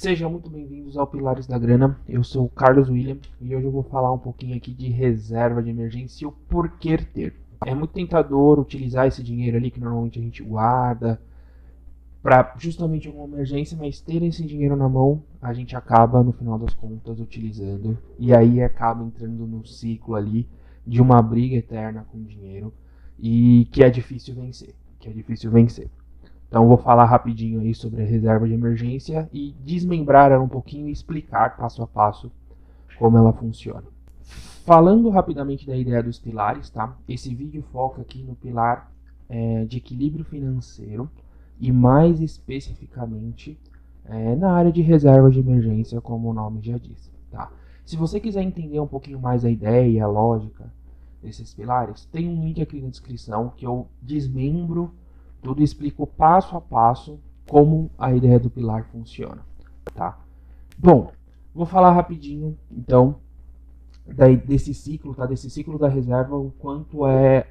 Sejam muito bem-vindos ao Pilares da Grana. Eu sou o Carlos William e hoje eu vou falar um pouquinho aqui de reserva de emergência e o porquê ter. É muito tentador utilizar esse dinheiro ali que normalmente a gente guarda para justamente alguma emergência, mas ter esse dinheiro na mão a gente acaba no final das contas utilizando e aí acaba entrando no ciclo ali de uma briga eterna com o dinheiro e que é difícil vencer. Então eu vou falar rapidinho aí sobre a reserva de emergência e desmembrar ela um pouquinho e explicar passo a passo como ela funciona. Falando rapidamente da ideia dos pilares, tá? Esse vídeo foca aqui no pilar de equilíbrio financeiro e mais especificamente na área de reserva de emergência, como o nome já diz, tá? Se você quiser entender um pouquinho mais a ideia e a lógica desses pilares, tem um link aqui na descrição que eu desmembro tudo e explico passo a passo como a ideia do pilar funciona, tá? Bom, vou falar rapidinho, então, desse ciclo, tá? Desse ciclo da reserva, o quanto é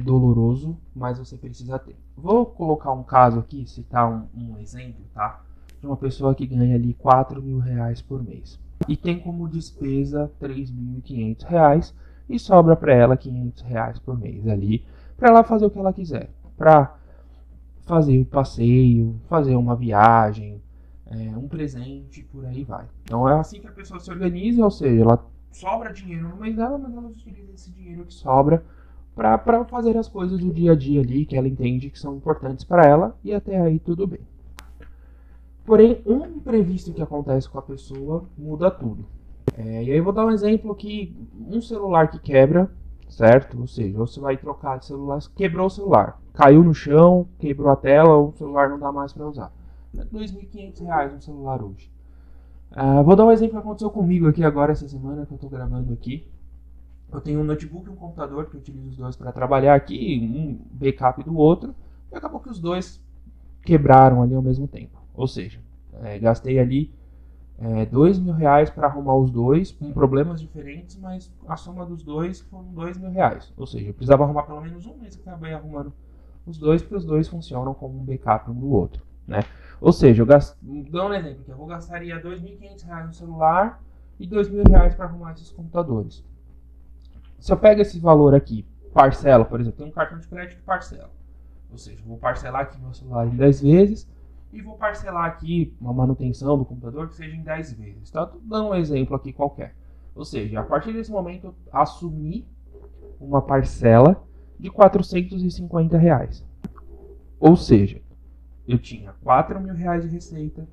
doloroso, mas você precisa ter. Vou colocar um caso aqui, citar um exemplo, tá? De uma pessoa que ganha ali R$4.000 por mês e tem como despesa R$3.500 e sobra para ela R$500 por mês ali, para ela fazer o que ela quiser, para fazer um passeio, fazer uma viagem, um presente, por aí vai. Então é assim que a pessoa se organiza, ou seja, ela sobra dinheiro no mês dela, mas ela utiliza esse dinheiro que sobra para fazer as coisas do dia a dia ali, que ela entende que são importantes para ela, e até aí tudo bem. Porém, um imprevisto que acontece com a pessoa muda tudo. E aí eu vou dar um exemplo aqui, um celular que quebra, certo? Ou seja, você vai trocar de celular, quebrou o celular, caiu no chão, quebrou a tela, o celular não dá mais para usar. É R$2.500 um celular hoje. Vou dar um exemplo que aconteceu comigo aqui agora essa semana que eu estou gravando aqui. Eu tenho um notebook e um computador que eu utilizo os dois para trabalhar aqui, um backup do outro, e acabou que os dois quebraram ali ao mesmo tempo. Ou seja, gastei ali R$2.000 para arrumar os dois, com problemas diferentes, mas a soma dos dois foram R$2.000. Ou seja, eu precisava arrumar pelo menos um mês, que eu acabei arrumando os dois, porque os dois funcionam como um backup um do outro, né? Ou seja, dou um exemplo aqui, eu gastaria R$2.500 no celular e R$2.000 para arrumar esses computadores. Se eu pego esse valor aqui, parcela, por exemplo, tem um cartão de crédito parcela. Ou seja, vou parcelar aqui meu celular em 10 vezes e vou parcelar aqui uma manutenção do computador que seja em 10 vezes. Tá? Tô dando um exemplo aqui qualquer. Ou seja, a partir desse momento eu assumi uma parcela de R$450. Ou seja, eu tinha R$4.000 de receita,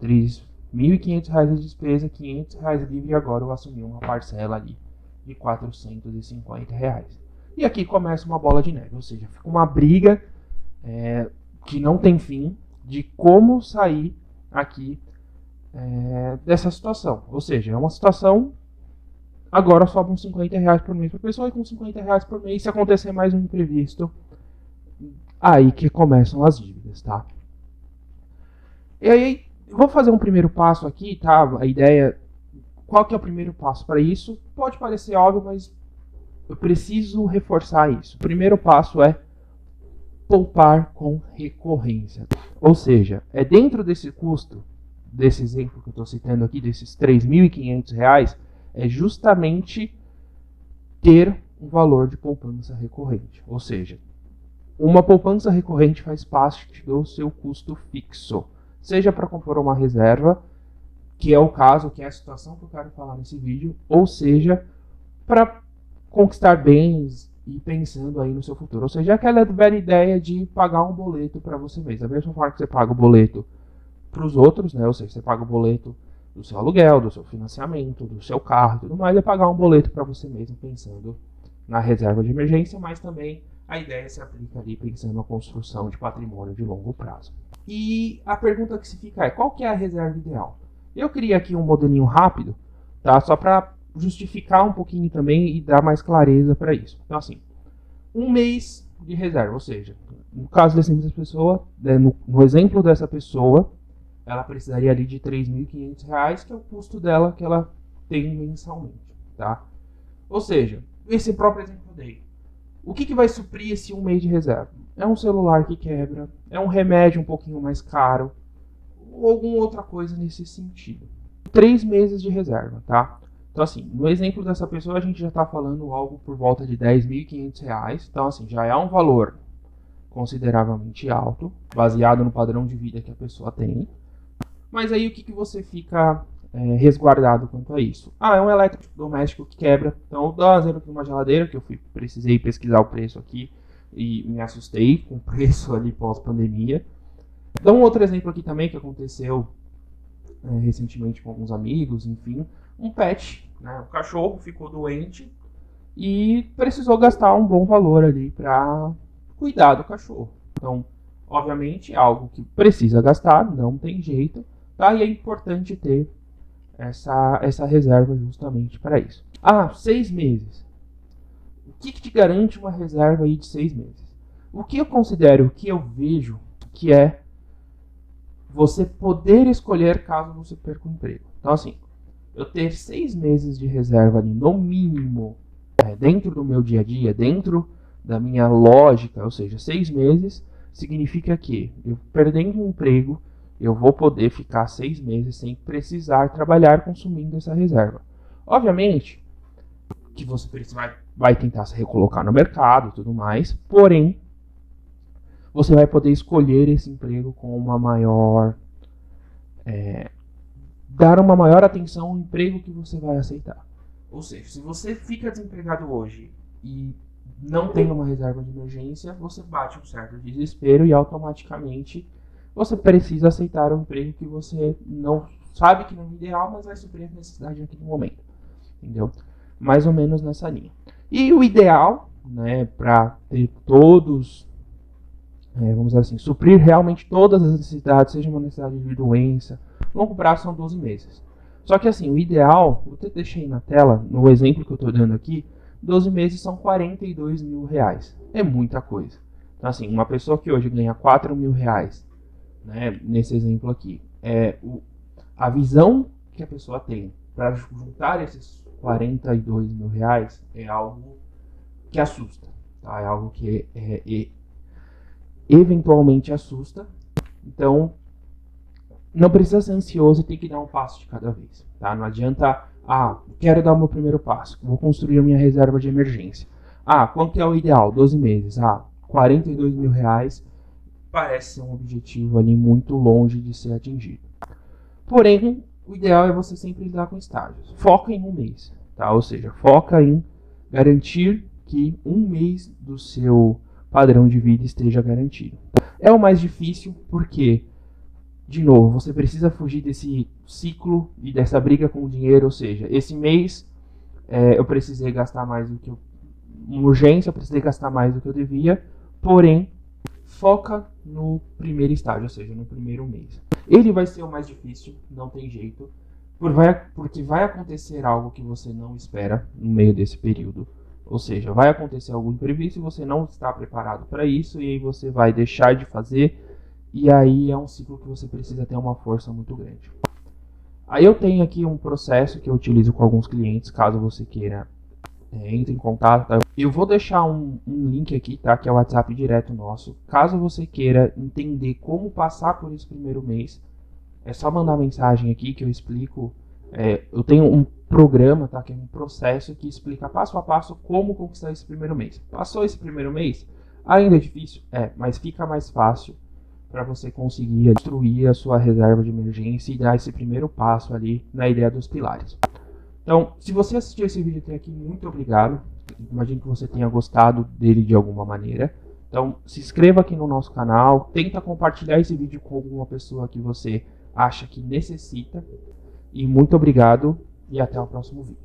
R$3.500 de despesa, R$500 livre e agora eu assumi uma parcela ali de R$450. E aqui começa uma bola de neve, ou seja, fica uma briga que não tem fim de como sair aqui dessa situação. Ou seja, é uma situação, agora sobram R$50 por mês para a pessoa e com R$50 por mês, se acontecer mais um imprevisto, aí que começam as dívidas, tá? E aí, vou fazer um primeiro passo aqui, tá? A ideia, qual que é o primeiro passo para isso? Pode parecer óbvio, mas eu preciso reforçar isso. O primeiro passo é poupar com recorrência. Ou seja, é dentro desse custo, desse exemplo que eu estou citando aqui, desses R$3.500, é justamente ter um valor de poupança recorrente. Ou seja, uma poupança recorrente faz parte do seu custo fixo. Seja para compor uma reserva, que é o caso, que é a situação que eu quero falar nesse vídeo, ou seja, para conquistar bens e pensando aí no seu futuro. Ou seja, aquela velha ideia de pagar um boleto para você mesmo. Da mesma forma que você paga o boleto para os outros, né? Ou seja, você paga o boleto do seu aluguel, do seu financiamento, do seu carro e tudo mais, é pagar um boleto para você mesmo pensando na reserva de emergência, mas também a ideia se aplica ali pensando na construção de patrimônio de longo prazo. E a pergunta que se fica é, qual que é a reserva ideal? Eu criei aqui um modelinho rápido, tá? Só para justificar um pouquinho também e dar mais clareza para isso. Então, assim, um mês de reserva, ou seja, no caso dessa pessoa, no exemplo dessa pessoa, ela precisaria ali de R$3.500, que é o custo dela que ela tem mensalmente, tá? Ou seja, esse próprio exemplo que eu dei. O que vai suprir esse um mês de reserva? É um celular que quebra, é um remédio um pouquinho mais caro, ou alguma outra coisa nesse sentido. 3 meses de reserva, tá? Então, assim, no exemplo dessa pessoa, a gente já está falando algo por volta de R$ 10.500. Então, assim, já é um valor consideravelmente alto, baseado no padrão de vida que a pessoa tem. Mas aí, o que você fica resguardado quanto a isso? É um eletrodoméstico que quebra. Então, eu dou um exemplo aqui de uma geladeira, que eu precisei pesquisar o preço aqui e me assustei com o preço ali pós-pandemia. Dá um outro exemplo aqui também que aconteceu recentemente com alguns amigos, enfim. Um pet, né? O cachorro ficou doente e precisou gastar um bom valor ali para cuidar do cachorro. Então, obviamente, é algo que precisa gastar, não tem jeito, tá? E é importante ter essa reserva justamente para isso. 6 meses. O que te garante uma reserva aí de 6 meses? O que eu considero, o que eu vejo que é você poder escolher caso você perca o emprego. Então, assim, eu ter 6 meses de reserva ali, no mínimo, dentro do meu dia a dia, dentro da minha lógica, ou seja, 6 meses, significa que eu perdendo um emprego, eu vou poder ficar 6 meses sem precisar trabalhar consumindo essa reserva. Obviamente que você vai tentar se recolocar no mercado e tudo mais, porém, você vai poder escolher esse emprego com uma maior... dar uma maior atenção ao emprego que você vai aceitar. Ou seja, se você fica desempregado hoje e não tem uma reserva de emergência, você bate um certo desespero e automaticamente você precisa aceitar um emprego que você não sabe que não é ideal, mas vai suprir a necessidade naquele momento. Entendeu? Mais ou menos nessa linha. E o ideal, né, para ter todos, vamos dizer assim, suprir realmente todas as necessidades, seja uma necessidade de doença, longo prazo são 12 meses. Só que assim, o ideal, vou até deixar aí na tela, no exemplo que eu estou dando aqui, 12 meses são R$ 42.000. É muita coisa. Então assim, uma pessoa que hoje ganha R$ 4.000, né, nesse exemplo aqui, a visão que a pessoa tem para juntar esses R$ 42.000 é algo que assusta. Tá? É algo que eventualmente assusta. Então, não precisa ser ansioso e tem que dar um passo de cada vez. Tá? Não adianta, quero dar o meu primeiro passo, vou construir a minha reserva de emergência. Quanto é o ideal? 12 meses. R$ 42.000 parece ser um objetivo ali muito longe de ser atingido. Porém, o ideal é você sempre lidar com estágios. Foca em um mês. Tá? Ou seja, foca em garantir que um mês do seu padrão de vida esteja garantido. É o mais difícil porque... De novo, você precisa fugir desse ciclo e dessa briga com o dinheiro, ou seja, esse mês eu precisei gastar mais do que uma urgência, eu precisei gastar mais do que eu devia, porém, foca no primeiro estágio, ou seja, no primeiro mês. Ele vai ser o mais difícil, não tem jeito, porque vai acontecer algo que você não espera no meio desse período. Ou seja, vai acontecer algo imprevisto e você não está preparado para isso, e aí você vai deixar de fazer. E aí é um ciclo que você precisa ter uma força muito grande. Aí eu tenho aqui um processo que eu utilizo com alguns clientes, caso você queira entre em contato. Tá? Eu vou deixar um link aqui, tá? Que é o WhatsApp direto nosso. Caso você queira entender como passar por esse primeiro mês, é só mandar mensagem aqui que eu explico. Eu tenho um programa, tá? Que é um processo que explica passo a passo como conquistar esse primeiro mês. Passou esse primeiro mês? Ainda é difícil? Mas fica mais fácil para você conseguir construir a sua reserva de emergência e dar esse primeiro passo ali na ideia dos pilares. Então, se você assistiu esse vídeo até aqui, muito obrigado. Imagino que você tenha gostado dele de alguma maneira. Então, se inscreva aqui no nosso canal, tenta compartilhar esse vídeo com alguma pessoa que você acha que necessita. E muito obrigado e até o próximo vídeo.